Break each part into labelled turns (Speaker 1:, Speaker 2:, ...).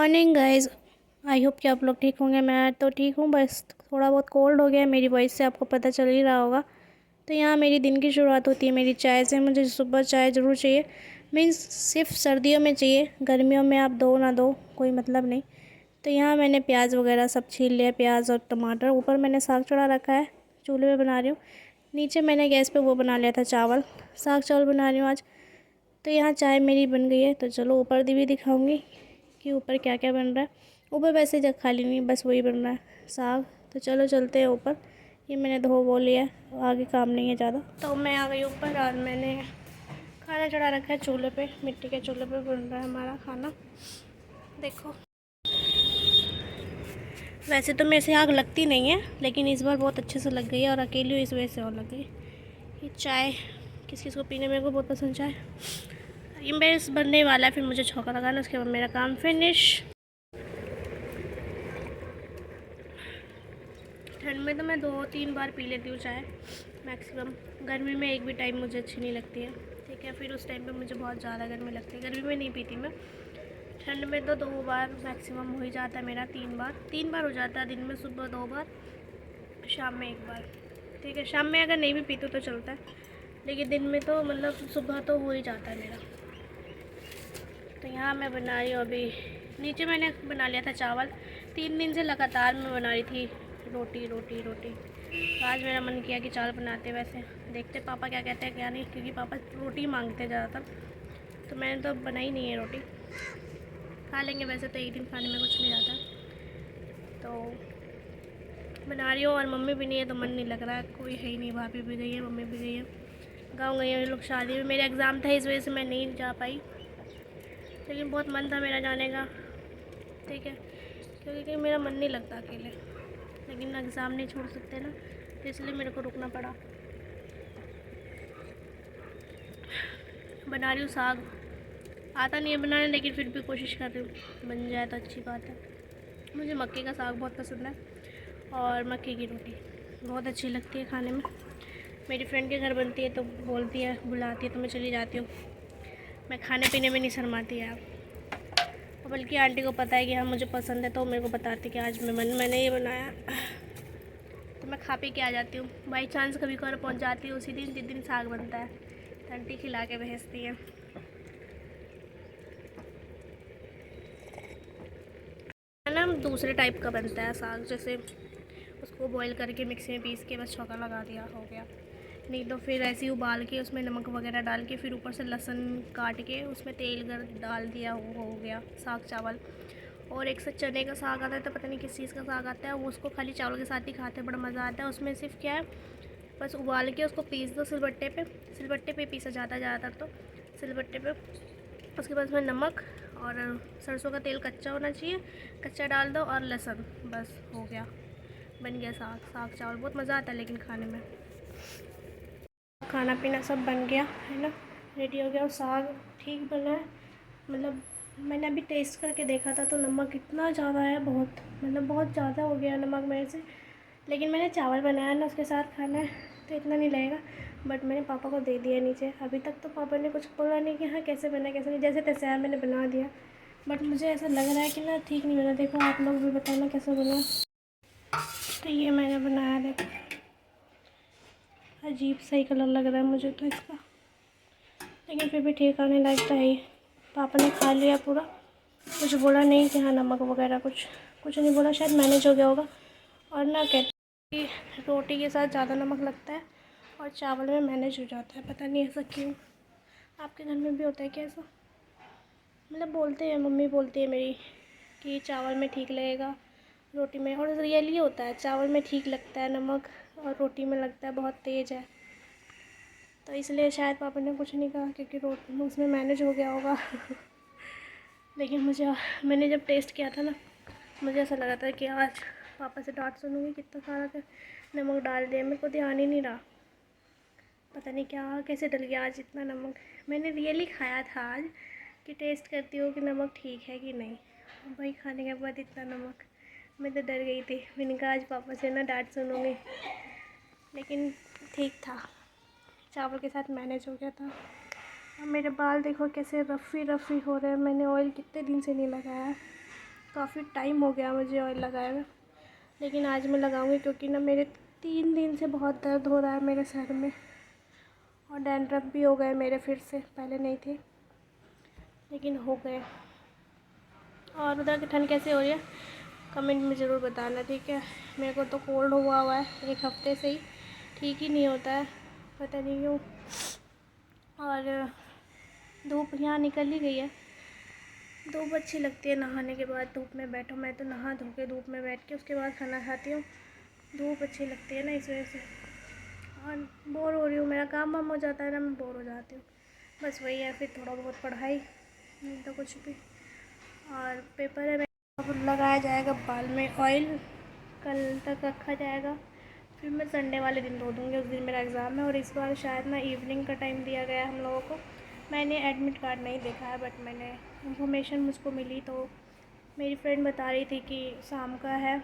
Speaker 1: Morning guys. I hope कि आप लोग ठीक होंगे। मैं तो ठीक हूँ, बस थोड़ा बहुत कोल्ड हो गया है। मेरी वॉइस से आपको पता चल ही रहा होगा। तो यहाँ मेरी दिन की शुरुआत होती है मेरी चाय से। मुझे सुबह चाय ज़रूर चाहिए। मीन्स सिर्फ सर्दियों में चाहिए, गर्मियों में आप दो ना दो कोई मतलब नहीं। तो यहाँ मैंने प्याज वगैरह सब छील लिया, प्याज और टमाटर। ऊपर मैंने साग चढ़ा रखा है, चूल्हे पे बना रही हूँ। नीचे मैंने गैस पे वो बना लिया था, चावल, साग चावल बना रही हूँ आज। तो यहाँ चाय मेरी बन गई है। तो चलो ऊपर भी दिखाऊंगी कि ऊपर क्या क्या बन रहा है। ऊपर वैसे जग खाली नहीं, बस वही बन रहा है, साग। तो चलो चलते हैं ऊपर। ये मैंने धो वो लिया है, आगे काम नहीं है ज़्यादा। तो मैं आ गई ऊपर और मैंने खाना चढ़ा रखा है चूल्हे पे। मिट्टी के चूल्हे पे बन रहा है हमारा खाना, देखो। वैसे तो मेरे से आग लगती नहीं है, लेकिन इस बार बहुत अच्छे से लग गई है, और अकेली हूँ इस वजह से और लग गई। ये चाय किस किस को पीने, मेरे को बहुत पसंद चाय। ये मेरे बनने वाला है, फिर मुझे छौंका लगाना, उसके बाद मेरा काम फिनिश। ठंड में तो मैं 2-3 बार पी लेती हूँ चाय मैक्सिमम। गर्मी में एक भी टाइम मुझे अच्छी नहीं लगती है, ठीक है। फिर उस टाइम पे मुझे बहुत ज़्यादा गर्मी लगती है, गर्मी में नहीं पीती मैं। ठंड में तो 2 बार मैक्सिमम हो ही जाता है मेरा, 3 बार हो जाता है दिन में। सुबह 2 बार, शाम में 1 बार, ठीक है। शाम में अगर नहीं भी पीती तो चलता है, लेकिन दिन में तो मतलब सुबह तो हो ही जाता है मेरा। तो यहाँ मैं बना रही हूँ अभी। नीचे मैंने बना लिया था चावल। 3 दिन से लगातार मैं बना रही थी रोटी रोटी रोटी। तो आज मेरा मन किया कि चावल बनाते। वैसे देखते पापा क्या कहते हैं क्या नहीं, क्योंकि पापा रोटी मांगते ज़्यादातर। तो मैंने तो बनाई नहीं है रोटी। खा लेंगे वैसे तो, एक दिन खाने में कुछ नहीं जाता। तो बना रही हूँ, और मम्मी भी नहीं है तो मन नहीं लग रहा है। कोई है ही नहीं, भाभी भी गई है, मम्मी भी गई है, गाँव गई है लोग शादी में। मेरा एग्ज़ाम था, इस वजह से मैं नहीं जा पाई, लेकिन बहुत मन था मेरा जाने का, ठीक है। क्योंकि मेरा मन नहीं लगता अकेले, लेकिन एग्ज़ाम नहीं छोड़ सकते ना, तो इसलिए मेरे को रुकना पड़ा। बना रही हूँ साग। आता नहीं है बनाने, लेकिन फिर भी कोशिश कर रही हूँ, बन जाए तो अच्छी बात है। मुझे मक्के का साग बहुत पसंद है, और मक्के की रोटी बहुत अच्छी लगती है खाने में। मेरी फ्रेंड के घर बनती है तो बोलती है, बुलाती है तो मैं चली जाती हूँ। मैं खाने पीने में नहीं शर्माती यार। बल्कि आंटी को पता है कि हाँ मुझे पसंद है, तो मेरे को बताती कि आज मैंने ये बनाया, तो मैं खा पी के आ जाती हूँ। बाई चांस कभी कभार पहुँच जाती हूँ उसी दिन जिस दिन साग बनता है, तो आंटी खिला के भेजती है। ना दूसरे टाइप का बनता है साग, जैसे उसको बॉईल करके मिक्सी में पीस के बस छौंका लगा दिया, हो गया। नहीं तो फिर ऐसे ही उबाल के उसमें नमक वगैरह डाल के, फिर ऊपर से लहसुन काट के उसमें तेल डाल दिया, हो गया साग चावल। और एक से चने का साग आता है, तो पता नहीं किस चीज़ का साग आता है वो, उसको खाली चावल के साथ ही खाते हैं, बड़ा मज़ा आता है। उसमें सिर्फ क्या है, बस उबाल के उसको पीस दो सिलबट्टे पे पीसा जाता है ज़्यादातर, तो सिलबट्टे पे। उसके बाद उसमें नमक और सरसों का तेल कच्चा होना चाहिए, कच्चा डाल दो, और लहसुन, बस हो गया, बन गया साग चावल। बहुत मज़ा आता है लेकिन खाने में। खाना पीना सब बन गया है ना, रेडी हो गया। और साग ठीक बना है, मतलब मैंने अभी टेस्ट करके देखा था तो नमक इतना ज़्यादा है, बहुत मतलब बहुत ज़्यादा हो गया नमक मेरे से। लेकिन मैंने चावल बनाया ना, उसके साथ खाना है तो इतना नहीं लगेगा। बट मैंने पापा को दे दिया नीचे। अभी तक तो पापा ने कुछ बोला नहीं कि हाँ कैसे बना कैसे नहीं, जैसे तैसे है मैंने बना दिया। बट मुझे ऐसा लग रहा है कि ना ठीक नहीं बना। देखो आप लोग भी बताना कैसा बना। तो ये मैंने बनाया, देखो अजीब सा ही कलर लग रहा है मुझे तो इसका, लेकिन फिर भी ठीक आने लायक तो है ही। पापा ने खा लिया पूरा, कुछ बोला नहीं कि हाँ नमक वगैरह कुछ नहीं बोला, शायद मैनेज हो गया होगा। और ना कहते कि रोटी के साथ ज़्यादा नमक लगता है और चावल में मैनेज हो जाता है, पता नहीं ऐसा क्यों। आपके घर में भी होता है क्या ऐसा? मतलब बोलते हैं, मम्मी बोलती है मेरी कि चावल में ठीक लगेगा, रोटी में। और रियली होता है, चावल में ठीक लगता है नमक, और रोटी में लगता है बहुत तेज़ है। तो इसलिए शायद पापा ने कुछ नहीं कहा, क्योंकि रोटी उसमें मैनेज हो गया होगा। लेकिन मैंने जब टेस्ट किया था ना, मुझे ऐसा लगा था कि आज पापा से डांट सुनूंगी, कितना सारा नमक डाल दिया। मेरे को ध्यान ही नहीं रहा, पता नहीं क्या कैसे डल गया आज इतना नमक। मैंने रियली खाया था आज कि टेस्ट करती हूँ कि नमक ठीक है कि नहीं। वही खाने के बाद इतना नमक, मैं तो डर गई थी। मैंने कहा आज पापा से ना डांट सुनूंगी, लेकिन ठीक था, चावल के साथ मैनेज हो गया था। अब मेरे बाल देखो कैसे रफ़ी रफ़ी हो रहे हैं, मैंने ऑयल कितने दिन से नहीं लगाया। काफ़ी टाइम हो गया मुझे ऑयल लगाए हुए, लेकिन आज मैं लगाऊंगी क्योंकि ना मेरे 3 दिन से बहुत दर्द हो रहा है मेरे सर में, और डैंड्रफ भी हो गए मेरे फिर से, पहले नहीं थे लेकिन हो गए। और उधर की ठंड कैसे हो रही है कमेंट में ज़रूर बताना, ठीक है। मेरे को तो कोल्ड हुआ है 1 हफ़्ते से ही, ठीक ही नहीं होता है, पता नहीं क्यों। और धूप यहाँ निकल ही गई है। धूप अच्छी लगती है नहाने के बाद, धूप में बैठो। मैं तो नहा धो के धूप में बैठ के उसके बाद खाना खाती हूँ। धूप अच्छी लगती है ना, इस वजह से। और बोर हो रही हूँ, मेरा काम वाम हो जाता है ना, मैं बोर हो जाती हूँ। बस वही है, फिर थोड़ा बहुत पढ़ाई, नहीं तो कुछ भी। और पेपर है, अब लगाया जाएगा बाल में ऑयल, कल तक रखा जाएगा, फिर मैं संडे वाले दिन धो दूँगी, उस दिन मेरा एग्ज़ाम है। और इस बार शायद ना इवनिंग का टाइम दिया गया है हम लोगों को। मैंने एडमिट कार्ड नहीं देखा है, बट मैंने इन्फॉर्मेशन मुझको मिली, तो मेरी फ्रेंड बता रही थी कि शाम का है,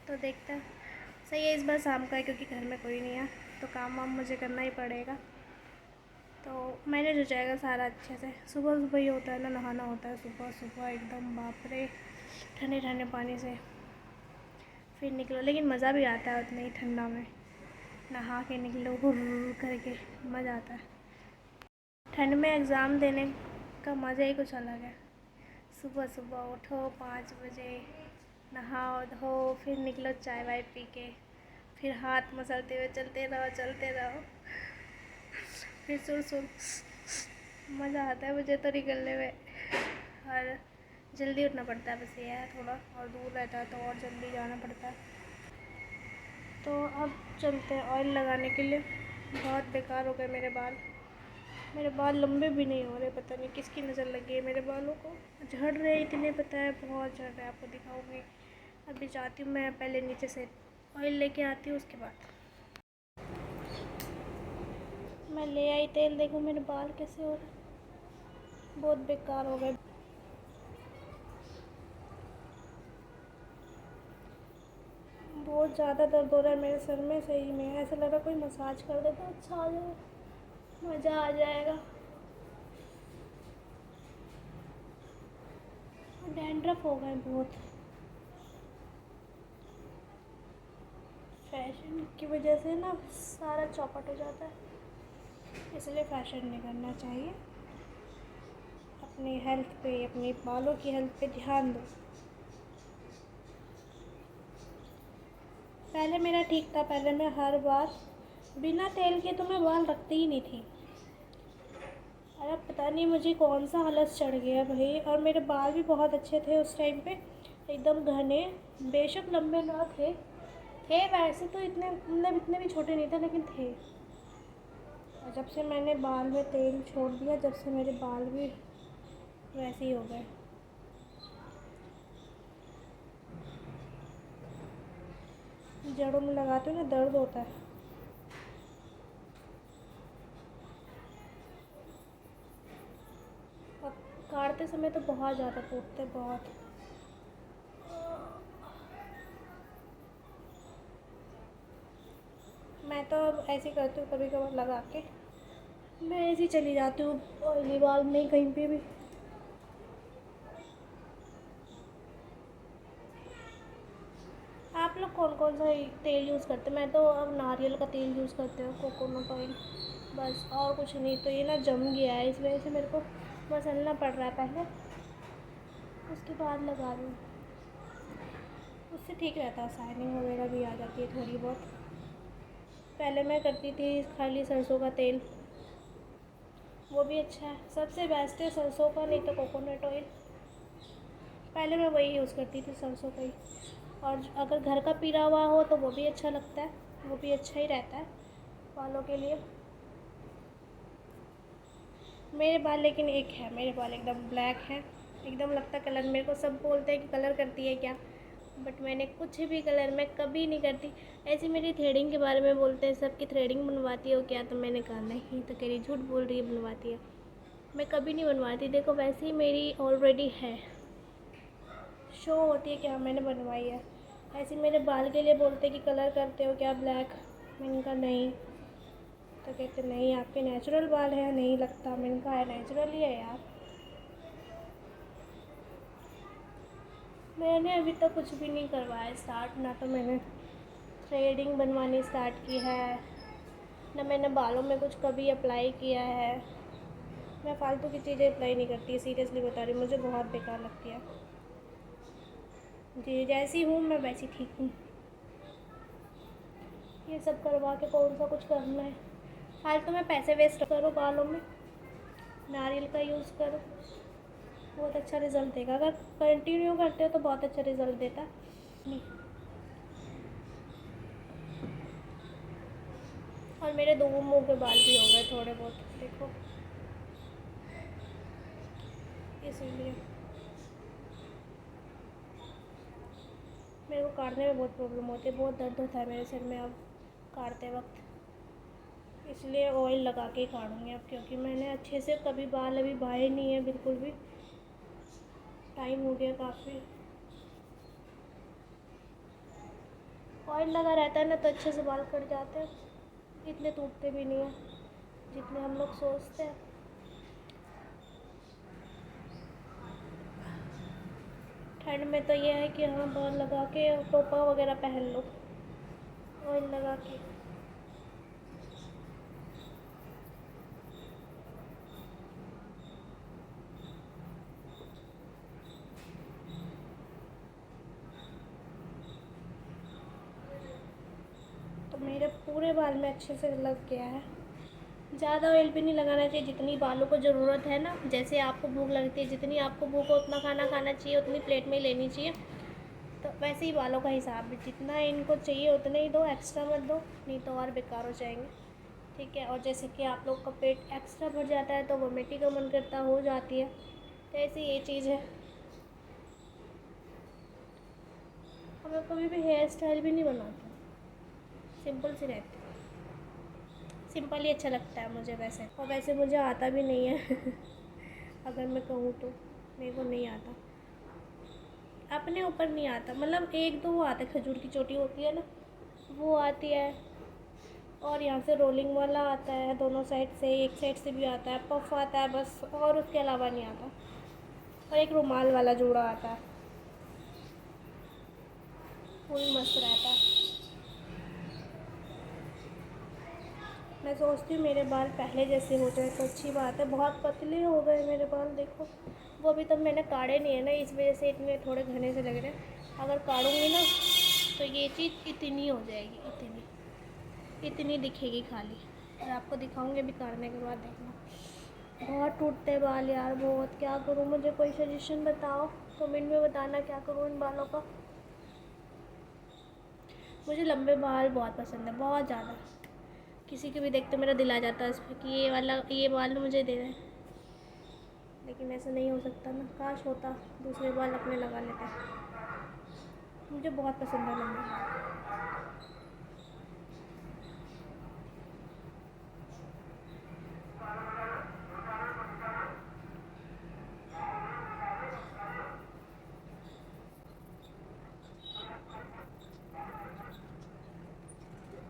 Speaker 1: तो देखते हैं। सही है, इस बार शाम का है क्योंकि घर में कोई नहीं है, तो काम वाम मुझे करना ही पड़ेगा, तो मैनेज हो जाएगा सारा अच्छे से। सुबह सुबह ही होता है ना, नहाना होता है सुबह सुबह एकदम, बाप रे, ठंडे ठंडे पानी से फिर निकलो। लेकिन मज़ा भी आता है उतने ही ठंडा में, नहा के निकलो हुर्र करके, मज़ा आता है। ठंड में एग्ज़ाम देने का मज़ा ही कुछ अलग है। सुबह सुबह उठो 5 बजे, नहाओ धो, फिर निकलो चाय वाय पी के, फिर हाथ मसलते हुए चलते रहो, फिर सुर मज़ा आता है मुझे तो निकलने में। और जल्दी उठना पड़ता है, बस ये है थोड़ा, और दूर रहता है तो और जल्दी जाना पड़ता है। तो अब चलते हैं ऑयल लगाने के लिए। बहुत बेकार हो गए मेरे बाल लंबे भी नहीं हो रहे, पता नहीं किसकी नज़र लगी है मेरे बालों को, झड़ रहे इतने, पता है बहुत झड़ रहे हैं, आपको दिखाऊंगी। अभी जाती हूँ मैं, पहले नीचे से ऑयल लेके आती हूँ, उसके बाद मैं ले आई तेल। देखो मेरे बाल कैसे हो रहे, बहुत बेकार हो गए। बहुत ज़्यादा दर्द हो रहा है मेरे सर में, सही में ऐसा लग रहा है कोई मसाज कर दे तो अच्छा आ जाए, मज़ा आ जाएगा। डैंड्रफ हो गए बहुत, फैशन की वजह से ना सारा चौपट हो जाता है, इसलिए फ़ैशन नहीं करना चाहिए। अपनी हेल्थ पे, अपने बालों की हेल्थ पे ध्यान दो। पहले मेरा ठीक था, पहले मैं हर बार बिना तेल के तो मैं बाल रखती ही नहीं थी। अरे पता नहीं मुझे कौन सा आलस चढ़ गया भाई। और मेरे बाल भी बहुत अच्छे थे उस टाइम पे, एकदम घने, बेशक लंबे ना थे वैसे तो, इतने मतलब इतने भी छोटे नहीं थे लेकिन थे। और जब से मैंने बाल में तेल छोड़ दिया, जब से मेरे बाल भी वैसे ही हो गए। जड़ों में लगाते हो ना, दर्द होता है। और काटते समय तो बहुत ज़्यादा टूटते, बहुत। मैं तो अब ऐसे करती हूँ, कभी कभार लगा के मैं ऐसे ही चली जाती हूँ, ऑयली बाल नहीं कहीं पे भी। आप लोग कौन कौन सा तेल यूज़ करते हैं? मैं तो अब नारियल का तेल यूज़ करती हूँ, कोकोनट ऑयल, बस, और कुछ नहीं। तो ये ना जम गया है, इस वजह से मेरे को मसलना पड़ रहा है पहले, उसके बाद लगा रही हूँ। उससे ठीक रहता है, शाइनिंग वगैरह भी आ जाती है थोड़ी बहुत। पहले मैं करती थी खाली सरसों का तेल, वो भी अच्छा है, सबसे बेस्ट है सरसों का, नहीं तो कोकोनट ऑयल। पहले मैं वही यूज़ करती थी, सरसों का ही। और अगर घर का पिरा हुआ हो तो वो भी अच्छा लगता है, वो भी अच्छा ही रहता है बालों के लिए। मेरे बाल लेकिन एक है, मेरे बाल एकदम ब्लैक हैं, एकदम लगता कलर। मेरे को सब बोलते हैं कि कलर करती है क्या, बट मैंने कुछ भी कलर मैं कभी नहीं करती। ऐसे मेरी थ्रेडिंग के बारे में बोलते हैं सब कि थ्रेडिंग बनवाती हो क्या, तो मैंने कहा नहीं, तो कह रही झूठ बोल रही है बनवाती है। मैं कभी नहीं बनवाती, देखो वैसे ही मेरी ऑलरेडी है, शो होती है कि हाँ मैंने बनवाई है। ऐसे मेरे बाल के लिए बोलते हैं कि कलर करते हो क्या ब्लैक, मैंने कहा नहीं, तो कहते नहीं आपके नेचुरल बाल है, नहीं लगता। मैंने कहा है नेचुरल ही है यार। मैंने अभी तक कुछ भी नहीं करवाया स्टार्ट, ना तो मैंने थ्रेडिंग बनवानी स्टार्ट की है, ना मैंने बालों में कुछ कभी अप्लाई किया है। मैं फालतू की चीज़ें अप्लाई नहीं करती, सीरियसली बता रही हूँ, मुझे बहुत बेकार लगती है। जी जैसी हूँ मैं वैसी ठीक हूँ। ये सब करवा के कौन सा कुछ करना है, फालतू में पैसे वेस्ट करो बालों में। नारियल का यूज़ करो, बहुत अच्छा रिज़ल्ट देगा। अगर कंटिन्यू करते हो तो बहुत अच्छा रिज़ल्ट देता है। और मेरे दो मुंह के बाल भी हो गए थोड़े बहुत, देखो, इसीलिए मेरे को काटने में बहुत प्रॉब्लम होती है, बहुत दर्द होता है मेरे सिर में अब काटते वक्त। इसलिए ऑयल लगा के ही काटूँगी अब, क्योंकि मैंने अच्छे से कभी बाल अभी बाए नहीं है बिल्कुल भी, टाइम हो गया काफ़ी। ऑयल लगा रहता है ना तो अच्छे से बाल कट जाते हैं, इतने टूटते भी नहीं हैं जितने हम लोग सोचते हैं। ठंड में तो ये है कि हाँ बाल लगा के टोपा वगैरह पहन लो ऑयल लगा के। तो मेरे पूरे बाल में अच्छे से लग गया है। ज़्यादा ऑयल भी नहीं लगाना चाहिए, जितनी बालों को ज़रूरत है ना, जैसे आपको भूख लगती है, जितनी आपको भूख हो उतना खाना खाना चाहिए, उतनी प्लेट में ही लेनी चाहिए। तो वैसे ही बालों का हिसाब भी, जितना इनको चाहिए उतना ही दो, एक्स्ट्रा मत दो, नहीं तो और बेकार हो जाएंगे। ठीक है। और जैसे कि आप लोग का पेट एक्स्ट्रा भर जाता है तो वोमिटिंग का मन करता हो जाती है, तो ऐसी ये चीज़ है। और मैं कभी भी हेयर स्टाइल भी नहीं बनाती, सिंपल सी रहती है, सिंपल ही अच्छा लगता है मुझे वैसे। और वैसे मुझे आता भी नहीं है अगर मैं कहूँ तो मेरे को नहीं आता, अपने ऊपर नहीं आता। मतलब एक दो वो आता है, खजूर की चोटी होती है ना वो आती है, और यहाँ से रोलिंग वाला आता है, दोनों साइड से, एक साइड से भी आता है, पफ आता है बस, और उसके अलावा नहीं आता। और एक रुमाल वाला जोड़ा आता है, वो भी मस्त रहता है। मैं सोचती हूँ मेरे बाल पहले जैसे हो जाए तो अच्छी बात है। बहुत पतले हो गए मेरे बाल, देखो, वो अभी तक मैंने काढ़े नहीं है ना, इस वजह से इतने थोड़े घने से लग रहे हैं। अगर काढ़ूँगी ना तो ये चीज़ इतनी हो जाएगी, इतनी इतनी दिखेगी खाली। और आपको दिखाऊंगी अभी काढ़ने के बाद, देखना। बहुत टूटते बाल यार, बहुत। क्या करूँ, मुझे कोई सजेशन बताओ, कमेंट में बताना क्या करूँ इन बालों का। मुझे लंबे बाल बहुत पसंद है, बहुत ज़्यादा। किसी के भी देखते मेरा दिल आ जाता है उस पर कि ये बाल मुझे दे दें, लेकिन ऐसा नहीं हो सकता ना। काश होता, दूसरे बाल अपने लगा लेते। मुझे बहुत पसंद है लंबे बाल।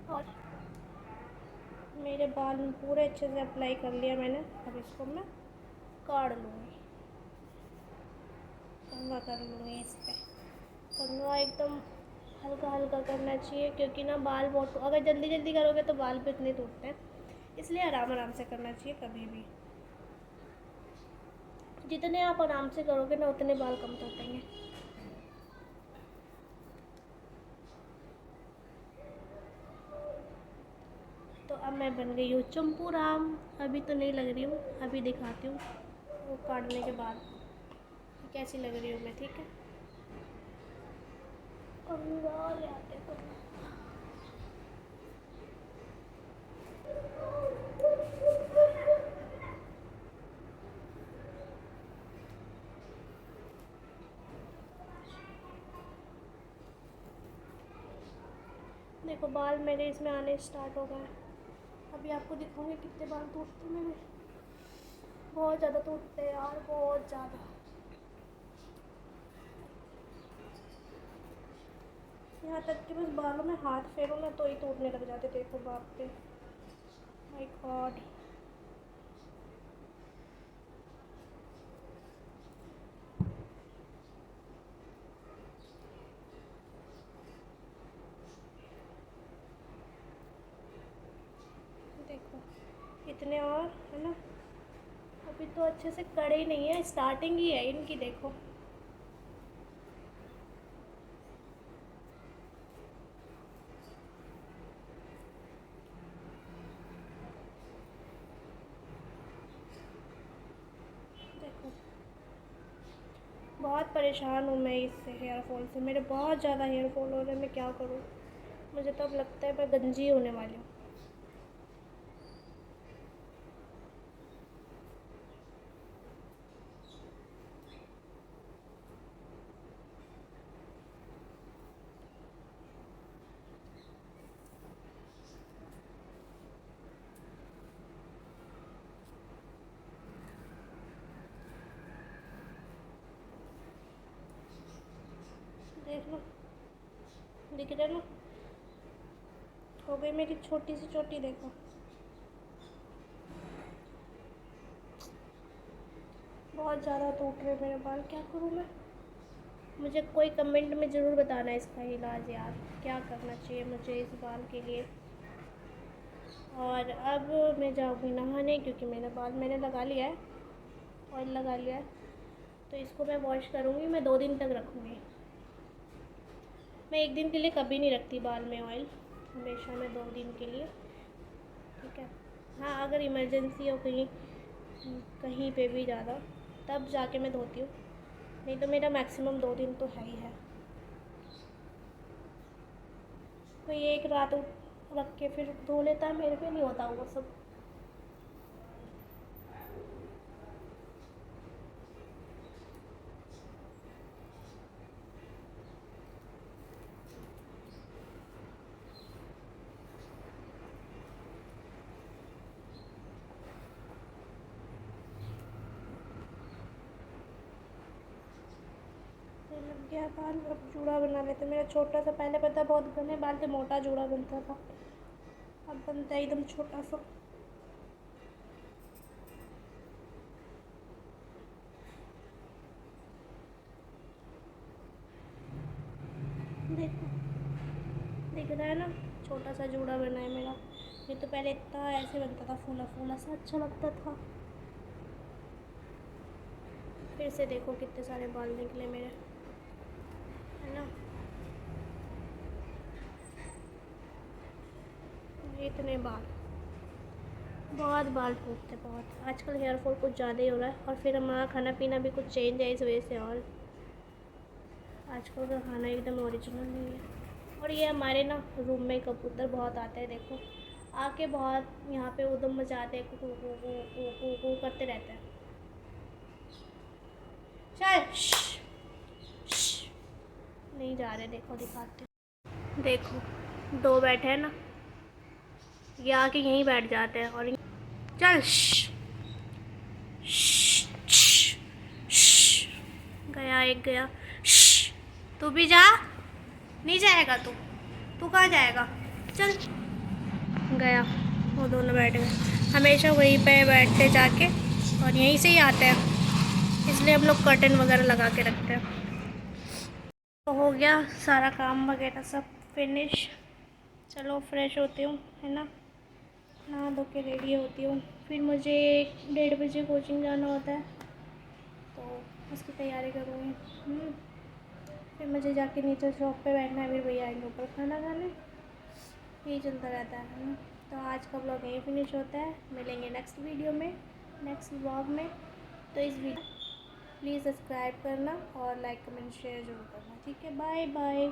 Speaker 1: और मेरे बाल पूरे अच्छे से अप्लाई कर लिया मैंने, अब इसको मैं काढ़ लूँगी, कंघा कर लूँगी इस पर। कंघा एकदम हल्का हल्का करना चाहिए, क्योंकि ना बाल बहुत, अगर जल्दी जल्दी करोगे तो बाल भी इतने टूटते हैं, इसलिए आराम आराम से करना चाहिए कभी भी। जितने आप आराम से करोगे ना उतने बाल कम टूटेंगे। तो अब मैं बन गई हूँ चंपू राम। अभी तो नहीं लग रही हूँ, अभी दिखाती हूँ वो काटने के बाद कैसी लग रही हूँ मैं, ठीक है। कंघा ले आते हैं कंघा। देखो बाल मेरे इसमें आने स्टार्ट हो गए। अभी आपको दिखाऊंगी कितने बाल टूटते मेरे, बहुत ज़्यादा टूटते हैं यार, बहुत ज़्यादा। यहाँ तक कि बस बालों में हाथ फेरो ना तो ही टूटने लग जाते। देखो बाप पे, माय गॉड। तो अच्छे से करे ही नहीं है, स्टार्टिंग ही है इनकी। देखो देखो, बहुत परेशान हूँ मैं इससे, हेयर फॉल से। मेरे बहुत ज़्यादा हेयर फॉल हो रहे हैं, मैं क्या करूँ? मुझे तो अब लगता है मैं गंजी होने वाली हूँ। देख लो, दिख रहा है ना? हो गई मेरी छोटी सी चोटी, देखो। बहुत ज़्यादा टूट रहे मेरे बाल, क्या करूँ मैं? मुझे कोई कमेंट में ज़रूर बताना इसका इलाज यार, क्या करना चाहिए मुझे इस बाल के लिए। और अब मैं जाऊँगी नहाने, क्योंकि मेरा बाल मैंने लगा लिया है, ऑयल लगा लिया है। तो इसको मैं वॉश करूँगी, मैं 2 दिन तक रखूँगी। मैं 1 दिन के लिए कभी नहीं रखती बाल में ऑयल, हमेशा मैं 2 दिन के लिए, ठीक है। हाँ, अगर इमरजेंसी हो कहीं कहीं पे भी ज़्यादा, तब जाके मैं धोती हूँ, नहीं तो मेरा मैक्सिमम 2 दिन तो है ही है। कोई एक रात रख के फिर धो लेता है, मेरे पे नहीं होता वो सब। लग गया बाल, अब जूड़ा बना लेते। मेरा छोटा सा, पहले पता बहुत घने बाल थे, मोटा जूड़ा बनता था, अब बनता है एकदम छोटा सा। देखो, दिख रहा है ना? छोटा सा जूड़ा बना है मेरा। ये तो पहले इतना ऐसे बनता था, फूला फूला सा, अच्छा लगता था। फिर से देखो कितने सारे बाल निकले मेरे, है ना? इतने बाल, बहुत बाल टूटते, बहुत। आजकल हेयर फॉल कुछ ज़्यादा ही हो रहा है, और फिर हमारा खाना पीना भी कुछ चेंज है इस वजह से। और आजकल का खाना एकदम ओरिजिनल नहीं है। और ये हमारे ना रूम में कबूतर बहुत आते हैं, देखो, आके बहुत यहाँ पे उधम मचाते हैं, कू कू कू कू कू कू करते रहते हैं। चल, नहीं जा रहे, देखो दिखाते। देखो, 2 बैठे हैं ना, ये आके यहीं बैठ जाते हैं। और चल, गया एक, गया। तू भी जा, नहीं जाएगा तू? तू कहाँ जाएगा? चल, गया। वो दोनों बैठ गए, हमेशा वहीं पे बैठते जाके, और यहीं से ही आते हैं, इसलिए हम लोग कर्टन वगैरह लगा के रखते हैं। तो हो गया सारा काम वगैरह सब फिनिश। चलो फ्रेश होती हूँ, है ना? नहा धो के रेडी होती हूँ, फिर मुझे 1:30 बजे कोचिंग जाना होता है, तो उसकी तैयारी करूँगी। फिर मुझे जाके नीचे शॉप पे बैठना है, फिर भैया आएंगे ऊपर खाना खाने, यही चलता रहता है ना? तो आज का ब्लॉग यहीं फिनिश होता है, मिलेंगे नेक्स्ट वीडियो में, नेक्स्ट ब्लॉग में। तो इस वीडियो प्लीज़ सब्सक्राइब करना और लाइक कमेंट शेयर जरूर करना, ठीक है? Bye bye.